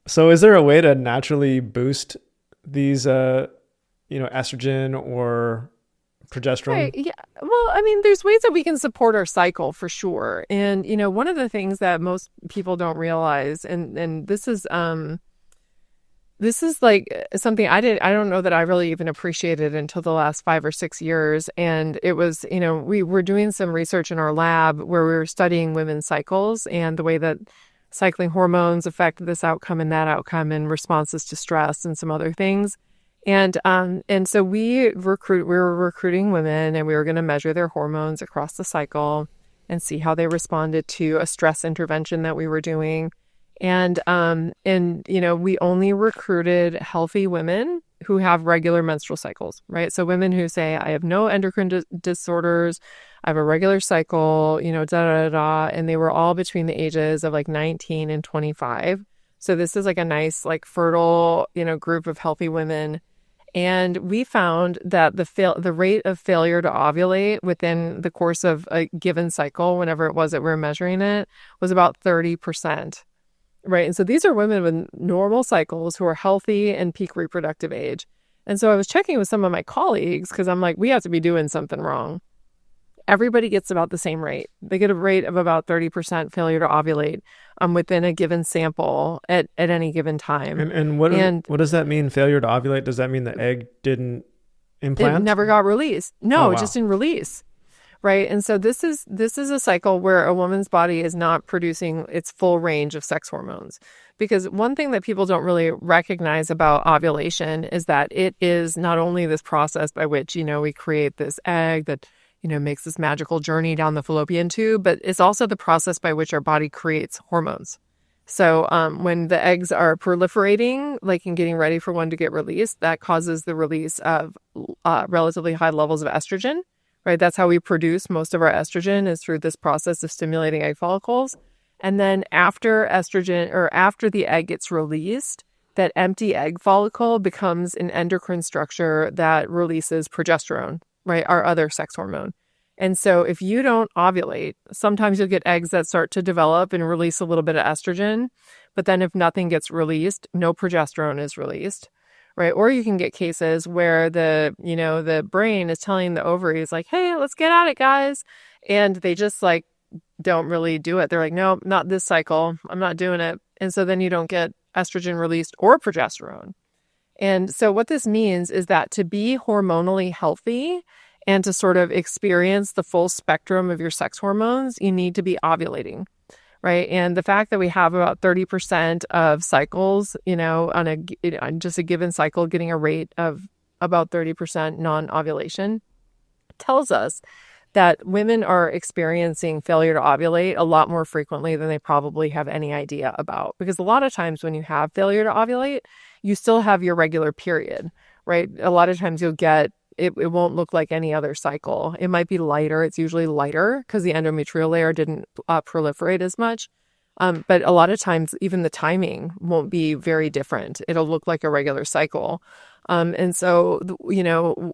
So is there a way to naturally boost these, estrogen or Right. progesterone? Yeah. Well, I mean, there's ways that we can support our cycle for sure. And, one of the things that most people don't realize, and this is like something I don't know that I really even appreciated until the last 5 or 6 years. And it was, we were doing some research in our lab where we were studying women's cycles and the way that cycling hormones affect this outcome and that outcome and responses to stress and some other things. And so we were recruiting women and we were going to measure their hormones across the cycle and see how they responded to a stress intervention that we were doing. And we only recruited healthy women who have regular menstrual cycles, right? So women who say, I have no endocrine disorders, I have a regular cycle, da da da, and they were all between the ages of like 19 and 25. So this is like a nice, like fertile, group of healthy women. And we found that the rate of failure to ovulate within the course of a given cycle, whenever it was that we were measuring it, was about 30%. Right. And so these are women with normal cycles who are healthy and peak reproductive age. And so I was checking with some of my colleagues because I'm like, we have to be doing something wrong. Everybody gets about the same rate. They get a rate of about 30% failure to ovulate within a given sample at any given time. And what And what does that mean? Failure to ovulate? Does that mean the egg didn't it implant? never got released. Oh No, it just wow. didn't release. Right. And so this is a cycle where a woman's body is not producing its full range of sex hormones. Because one thing that people don't really recognize about ovulation is that it is not only this process by which, we create this egg that, makes this magical journey down the fallopian tube, but it's also the process by which our body creates hormones. So when the eggs are proliferating, like and getting ready for one to get released, that causes the release of relatively high levels of estrogen. Right, that's how we produce most of our estrogen is through this process of stimulating egg follicles. And then after estrogen or after the egg gets released, that empty egg follicle becomes an endocrine structure that releases progesterone, right, our other sex hormone. And so if you don't ovulate, sometimes you'll get eggs that start to develop and release a little bit of estrogen. But then if nothing gets released, no progesterone is released. Right. Or you can get cases where the brain is telling the ovaries like, hey, let's get at it, guys. And they just like don't really do it. They're like, no, not this cycle. I'm not doing it. And so then you don't get estrogen released or progesterone. And so what this means is that to be hormonally healthy and to sort of experience the full spectrum of your sex hormones, you need to be ovulating. Right. And the fact that we have about 30% of cycles, on just a given cycle, getting a rate of about 30% non-ovulation tells us that women are experiencing failure to ovulate a lot more frequently than they probably have any idea about. Because a lot of times when you have failure to ovulate, you still have your regular period, right? A lot of times you'll get it won't look like any other cycle. It might be lighter. It's usually lighter because the endometrial layer didn't proliferate as much. But a lot of times, even the timing won't be very different. It'll look like a regular cycle. And so,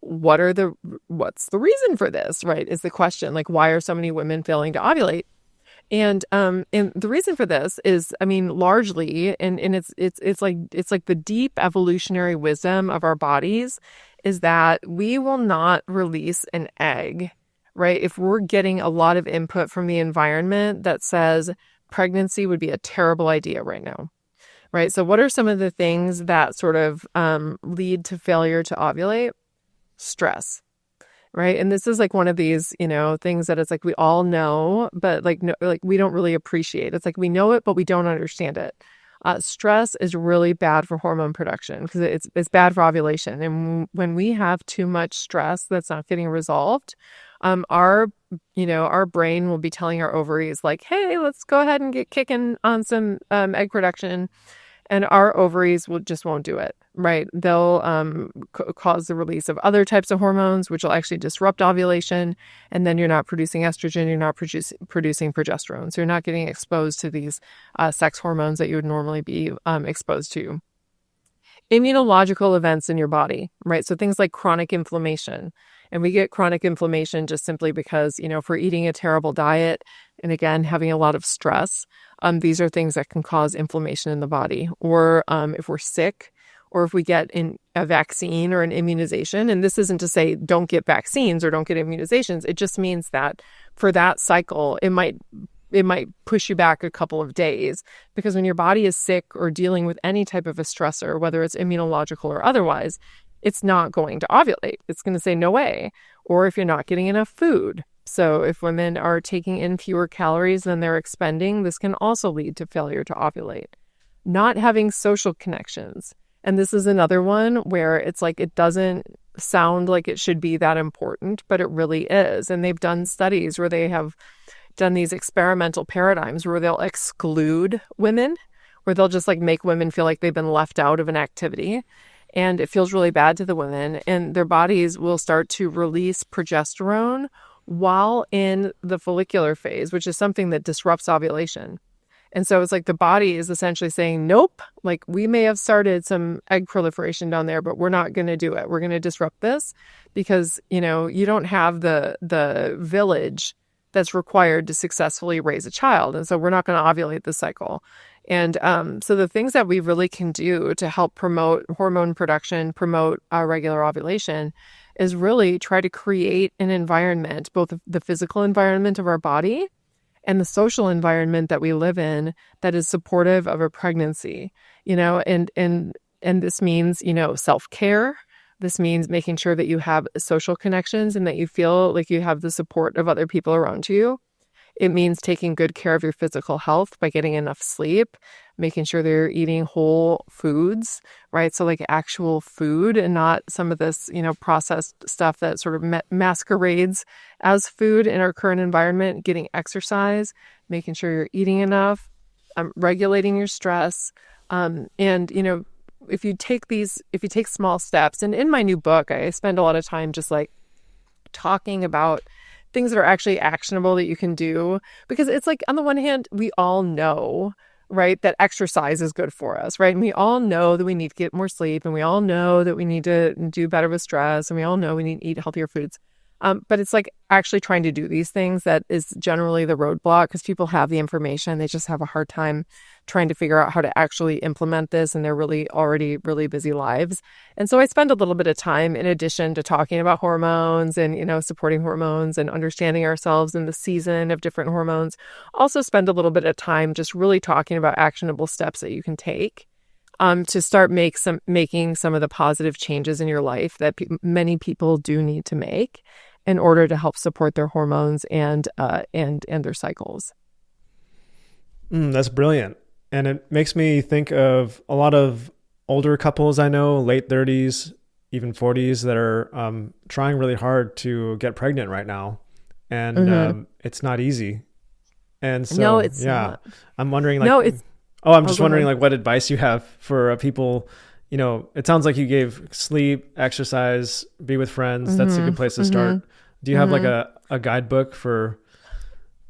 what's the reason for this, right? Is the question. Like, why are so many women failing to ovulate? And the reason for this is, I mean, largely, and it's like the deep evolutionary wisdom of our bodies is that we will not release an egg, right? If we're getting a lot of input from the environment that says pregnancy would be a terrible idea right now, right? So what are some of the things that sort of lead to failure to ovulate? Stress. Right. And this is like one of these, things that it's like we all know, but like, no, like we don't really appreciate. It's like we know it, but we don't understand it. Stress is really bad for hormone production because it's bad for ovulation. And when we have too much stress that's not getting resolved, our brain will be telling our ovaries like, hey, let's go ahead and get kicking on some egg production. And our ovaries won't do it, right? They'll cause the release of other types of hormones, which will actually disrupt ovulation. And then you're not producing estrogen, you're not producing progesterone. So you're not getting exposed to these sex hormones that you would normally be exposed to. Immunological events in your body, right? So things like chronic inflammation. And we get chronic inflammation just simply because, if we're eating a terrible diet and again, having a lot of stress, these are things that can cause inflammation in the body. Or if we're sick, or if we get in a vaccine or an immunization, and this isn't to say don't get vaccines or don't get immunizations. It just means that for that cycle, it might push you back a couple of days, because when your body is sick or dealing with any type of a stressor, whether it's immunological or otherwise, it's not going to ovulate. It's going to say no way. Or if you're not getting enough food. So if women are taking in fewer calories than they're expending, this can also lead to failure to ovulate. Not having social connections. And this is another one where it's like it doesn't sound like it should be that important, but it really is. And they've done studies where they have done these experimental paradigms where they'll exclude women, where they'll just like make women feel like they've been left out of an activity. And it feels really bad to the women. And their bodies will start to release progesterone while in the follicular phase, which is something that disrupts ovulation. And so it's like the body is essentially saying, nope, like we may have started some egg proliferation down there, but we're not going to do it. We're going to disrupt this because, you don't have the village that's required to successfully raise a child. And so we're not going to ovulate this cycle. And so the things that we really can do to help promote hormone production, promote regular ovulation, is really try to create an environment, both the physical environment of our body and the social environment that we live in, that is supportive of a pregnancy, and this means, self-care. This means making sure that you have social connections and that you feel like you have the support of other people around you. It means taking good care of your physical health by getting enough sleep, making sure that you're eating whole foods, right? So like actual food and not some of this, processed stuff that sort of masquerades as food in our current environment. Getting exercise, making sure you're eating enough, regulating your stress. If you take small steps, and in my new book, I spend a lot of time just like talking about things that are actually actionable that you can do, because it's like, on the one hand, we all know, right, that exercise is good for us, right? And we all know that we need to get more sleep, and we all know that we need to do better with stress, and we all know we need to eat healthier foods. But it's like actually trying to do these things that is generally the roadblock, because people have the information. They just have a hard time trying to figure out how to actually implement this in their really already really busy lives. And so I spend a little bit of time, in addition to talking about hormones and, supporting hormones and understanding ourselves in the season of different hormones, also spend a little bit of time just really talking about actionable steps that you can take to start making some of the positive changes in your life that many people do need to make in order to help support their hormones and their cycles. That's brilliant. And it makes me think of a lot of older couples I know, late 30s, even 40s, that are trying really hard to get pregnant right now. And it's not easy. And so, no, it's not. I'm wondering, I'm just wondering, what advice you have for people. It sounds like you gave sleep, exercise, be with friends. That's a good place to start. Do you have like a guidebook for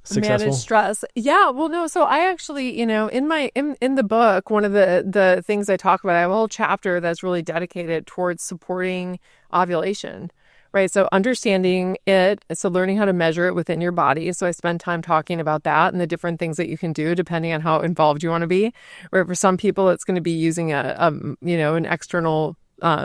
successful manage stress? Yeah, well, no. So I actually, in the book, one of the things I talk about, I have a whole chapter that's really dedicated towards supporting ovulation. Right. So understanding it, so learning how to measure it within your body. So I spend time talking about that and the different things that you can do depending on how involved you want to be. Where for some people, it's going to be using an external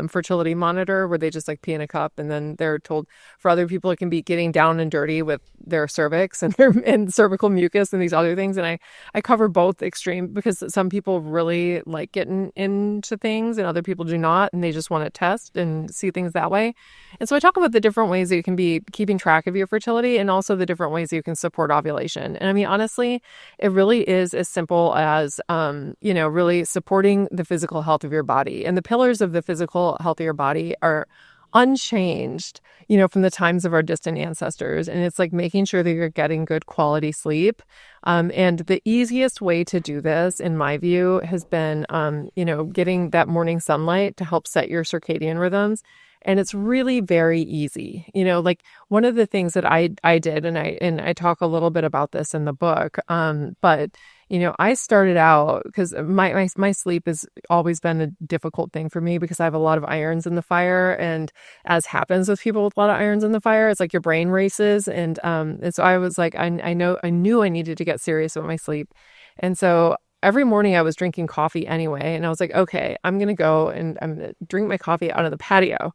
fertility monitor where they just like pee in a cup, and then they're told. For other people, it can be getting down and dirty with their cervix and and cervical mucus and these other things. And I cover both extreme, because some people really like getting into things and other people do not, and they just want to test and see things that way. And so I talk about the different ways that you can be keeping track of your fertility, and also the different ways that you can support ovulation. And I mean, honestly, it really is as simple as really supporting the physical health of your body. And the pillars of the physical health of your body are unchanged, from the times of our distant ancestors. And it's like making sure that you're getting good quality sleep. And the easiest way to do this, in my view, has been, getting that morning sunlight to help set your circadian rhythms. And it's really very easy. Like one of the things that I did, and I talk a little bit about this in the book, but I started out because my sleep has always been a difficult thing for me because I have a lot of irons in the fire. And as happens with people with a lot of irons in the fire, it's like your brain races. And so I was like, I knew I needed to get serious with my sleep. And so every morning I was drinking coffee anyway. And I was like, okay, I'm going to go and I'm going to drink my coffee out on the patio.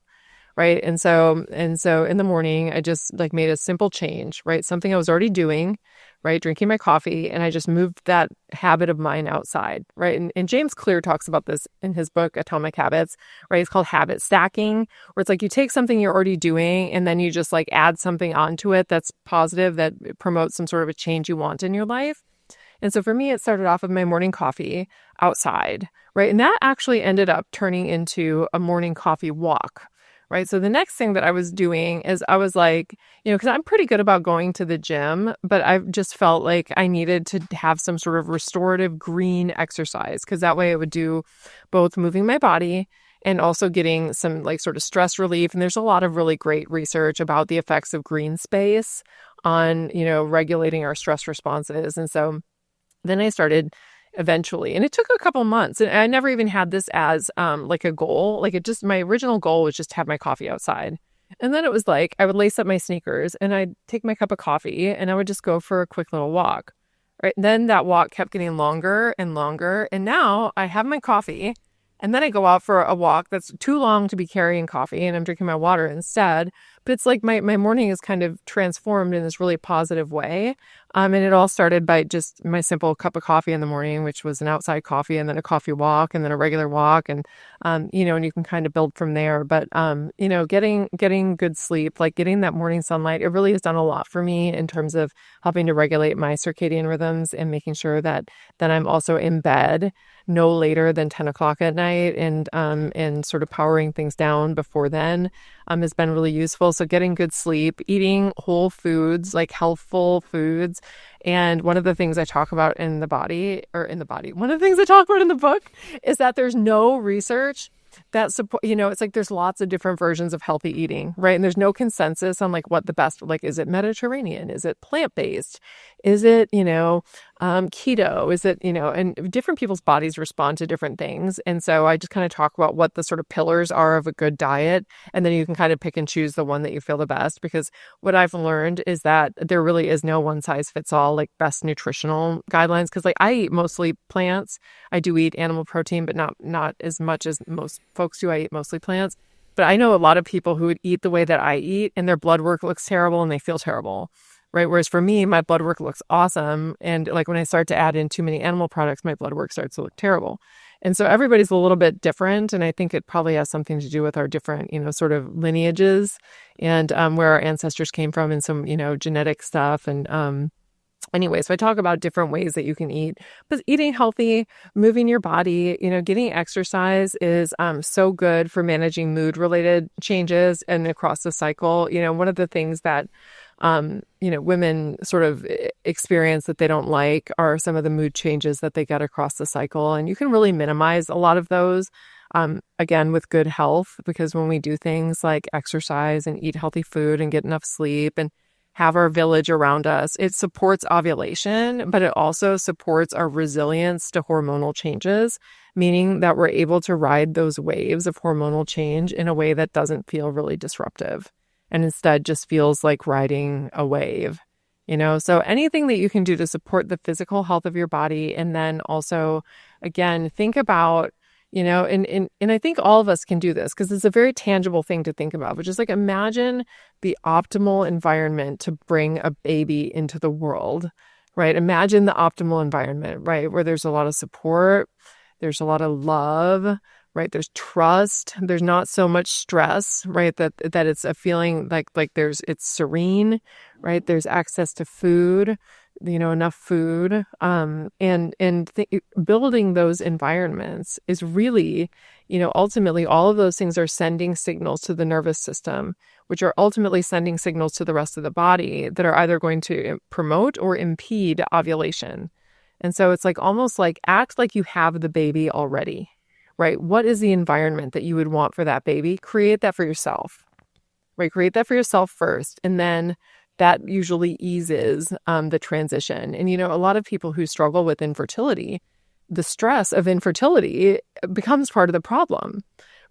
Right. And so in the morning, I just like made a simple change, right? Something I was already doing, right? Drinking my coffee. And I just moved that habit of mine outside, right? And James Clear talks about this in his book, Atomic Habits, right? It's called habit stacking, where it's like you take something you're already doing and then you just like add something onto it that's positive, that promotes some sort of a change you want in your life. And so for me, it started off with my morning coffee outside, right? And that actually ended up turning into a morning coffee walk. Right. So the next thing that I was doing is I was like, because I'm pretty good about going to the gym, but I just felt like I needed to have some sort of restorative green exercise because that way it would do both moving my body and also getting some like sort of stress relief. And there's a lot of really great research about the effects of green space on, regulating our stress responses. And so then I started eventually, and it took a couple months, and I never even had this as like a goal. Like my original goal was just to have my coffee outside. And then it was like I would lace up my sneakers and I'd take my cup of coffee and I would just go for a quick little walk. Right. And then that walk kept getting longer and longer. And now I have my coffee and then I go out for a walk that's too long to be carrying coffee and I'm drinking my water instead. But it's like my morning is kind of transformed in this really positive way. And it all started by just my simple cup of coffee in the morning, which was an outside coffee and then a coffee walk and then a regular walk. And you can kind of build from there. But, getting good sleep, like getting that morning sunlight, it really has done a lot for me in terms of helping to regulate my circadian rhythms and making sure that I'm also in bed no later than 10 o'clock at night and sort of powering things down before then has been really useful. So getting good sleep, eating whole foods, like healthful foods. And one of the things I talk about one of the things I talk about in the book is that there's no research that support, it's like there's lots of different versions of healthy eating, right? And there's no consensus on like what the best, like, is it Mediterranean? Is it plant-based? Is it, keto? Is it, and different people's bodies respond to different things. And so I just kind of talk about what the sort of pillars are of a good diet. And then you can kind of pick and choose the one that you feel the best, because what I've learned is that there really is no one size fits all, like best nutritional guidelines. Cause like I eat mostly plants. I do eat animal protein, but not as much as most folks do. I eat mostly plants. But I know a lot of people who would eat the way that I eat and their blood work looks terrible and they feel terrible. Right. Whereas for me, my blood work looks awesome. And like when I start to add in too many animal products, my blood work starts to look terrible. And so everybody's a little bit different. And I think it probably has something to do with our different, sort of lineages and where our ancestors came from and some, genetic stuff. And anyway, so I talk about different ways that you can eat, but eating healthy, moving your body, getting exercise is so good for managing mood related changes and across the cycle. One of the things that women sort of experience that they don't like are some of the mood changes that they get across the cycle. And you can really minimize a lot of those, again, with good health, because when we do things like exercise and eat healthy food and get enough sleep and have our village around us, it supports ovulation, but it also supports our resilience to hormonal changes, meaning that we're able to ride those waves of hormonal change in a way that doesn't feel really disruptive and instead just feels like riding a wave, So anything that you can do to support the physical health of your body. And then also, again, think about, and I think all of us can do this because it's a very tangible thing to think about, which is like, imagine the optimal environment to bring a baby into the world, right? Imagine the optimal environment, right? Where there's a lot of support, there's a lot of love, right? There's trust. There's not so much stress, right? That it's a feeling like it's serene, right? There's access to food, enough food. Building those environments is really, ultimately all of those things are sending signals to the nervous system, which are ultimately sending signals to the rest of the body that are either going to promote or impede ovulation. And so it's like almost like act like you have the baby already. Right? What is the environment that you would want for that baby? Create that for yourself, right? Create that for yourself first, and then that usually eases the transition. And, a lot of people who struggle with infertility, the stress of infertility becomes part of the problem,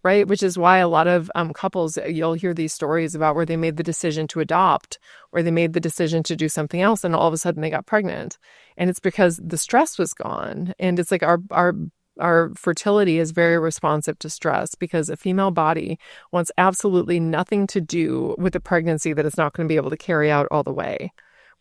right? Which is why a lot of couples, you'll hear these stories about where they made the decision to adopt or they made the decision to do something else and all of a sudden they got pregnant. And it's because the stress was gone. And it's like our fertility is very responsive to stress because a female body wants absolutely nothing to do with a pregnancy that it's not going to be able to carry out all the way.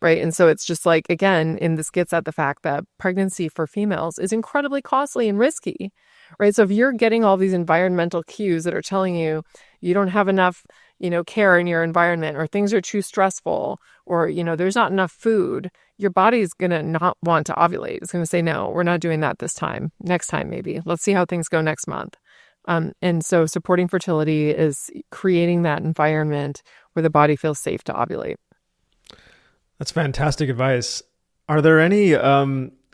Right. And so it's just like, again, and this gets at the fact that pregnancy for females is incredibly costly and risky. Right. So if you're getting all these environmental cues that are telling you you don't have enough, care in your environment, or things are too stressful, or, there's not enough food, your body's going to not want to ovulate. It's going to say, no, we're not doing that this time. Next time, maybe. Let's see how things go next month. And so supporting fertility is creating that environment where the body feels safe to ovulate. That's fantastic advice. Are there any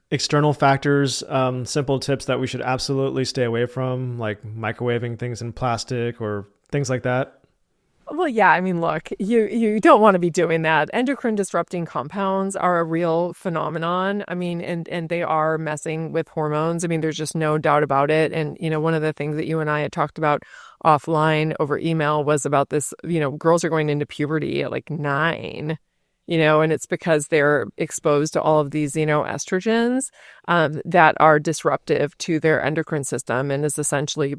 external factors, simple tips that we should absolutely stay away from, like microwaving things in plastic or things like that? Well, yeah, I mean, look, you don't want to be doing that. Endocrine disrupting compounds are a real phenomenon. I mean, and they are messing with hormones. I mean, there's just no doubt about it. And, one of the things that you and I had talked about offline over email was about this, girls are going into puberty at like 9. And it's because they're exposed to all of these, estrogens that are disruptive to their endocrine system and is essentially,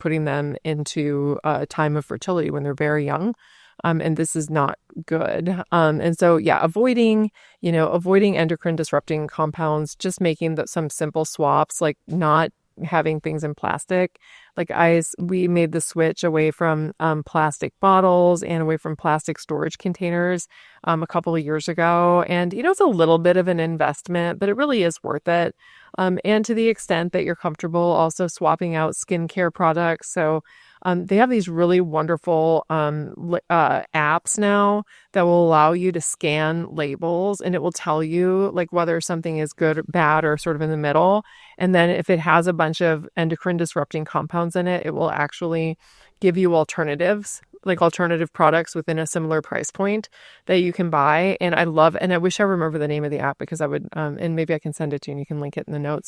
putting them into a time of fertility when they're very young. And this is not good. And so, yeah, avoiding endocrine disrupting compounds, just making some simple swaps, like not having things in plastic. Like we made the switch away from plastic bottles and away from plastic storage containers a couple of years ago. And, it's a little bit of an investment, but it really is worth it. And to the extent that you're comfortable also swapping out skincare products. So they have these really wonderful apps now that will allow you to scan labels, and it will tell you like whether something is good, bad, or sort of in the middle. And then if it has a bunch of endocrine disrupting compounds in it, it will actually give you alternatives, like alternative products within a similar price point that you can buy. And I wish I remember the name of the app because I would, and maybe I can send it to you and you can link it in the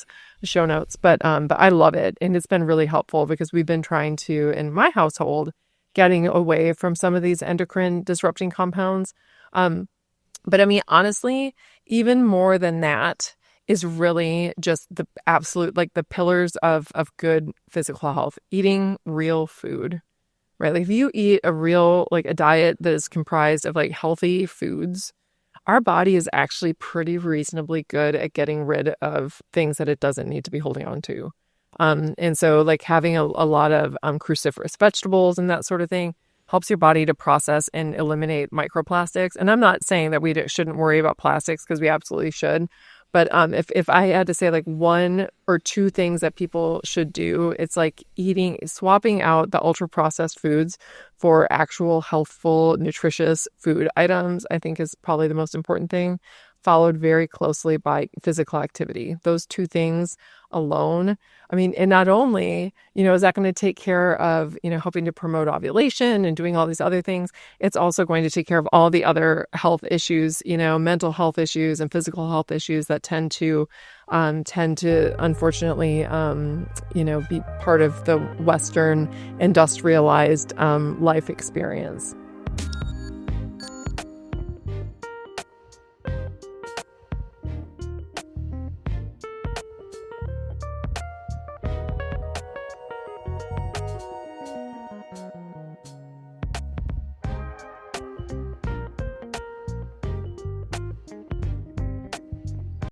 show notes. But I love it. And it's been really helpful because we've been trying to, in my household, getting away from some of these endocrine disrupting compounds. But I mean, honestly, even more than that is really just the absolute, like the pillars of good physical health, eating real food. Right? Like if you eat a diet that is comprised of like healthy foods, our body is actually pretty reasonably good at getting rid of things that it doesn't need to be holding on to. And so like having a lot of cruciferous vegetables and that sort of thing helps your body to process and eliminate microplastics. And I'm not saying that we shouldn't worry about plastics, because we absolutely should. But if I had to say like one or two things that people should do, it's like swapping out the ultra processed foods for actual healthful, nutritious food items, I think is probably the most important thing, followed very closely by physical activity. Those two things alone. I mean, and not only, is that going to take care of, helping to promote ovulation and doing all these other things, it's also going to take care of all the other health issues, mental health issues and physical health issues that tend to unfortunately, be part of the Western industrialized life experience.